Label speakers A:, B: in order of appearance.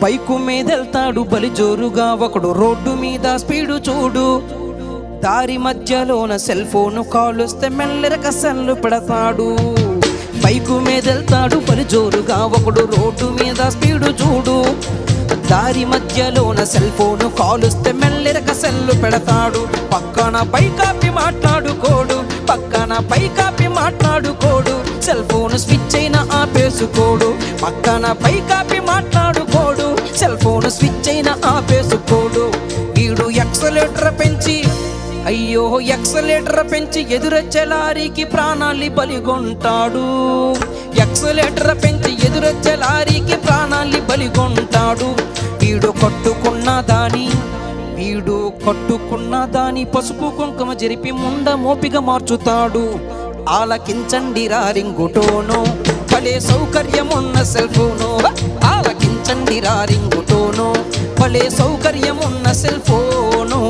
A: Bike మీదెళ్తాడు బలి జోరుగా ఒకడు, రోడ్డు మీద స్పీడు చూడు. దారి మధ్యలోన సెల్ ఫోను కాలుస్తే మెల్లెరక సెల్లు పెడతాడు. బైకు మీదెళ్తాడు బలి జోరుగా ఒకడు, రోడ్డు మీద స్పీడు చూడు. దారి మధ్యలోన సెల్ ఫోను కాలుస్తే మెల్లెరక సెల్లు పెడతాడు. పక్కన పైకాపి మాట్లాడుకోడు, పక్కన పైకాపి మాట్లాడుకోడు, సెల్ ఫోన్ స్విచ్ అయినా ఆపేసుకోడు. పక్కన పైకాపి మాట్లాడుకోడు, సెల్ ఫోన్ స్విచ్ అయినా ఆపేసుకోడు. వీడు ఎక్సలేటర్ పెంచి అయ్యో ఎక్సలేటర్ పెంచి ఎదురొచ్చే లారీకి ప్రాణాలి బలిగొంటాడు. ఎక్సలేటర్ పెంచి ఎదురొచ్చే లారీకి ప్రాణాలి బలిగొంటాడు. వీడు కట్టుకున్న దాని పసుపు కుంకుమ జరిపి ముండ మోపిగా మార్చుతాడు. ఆలకించండి రింగుటోను, భలే సౌకర్యమున్న సెల్ ఫోను. ఆలకించండి రింగుటోను, భలే సౌకర్యమున్న సెల్ ఫోను.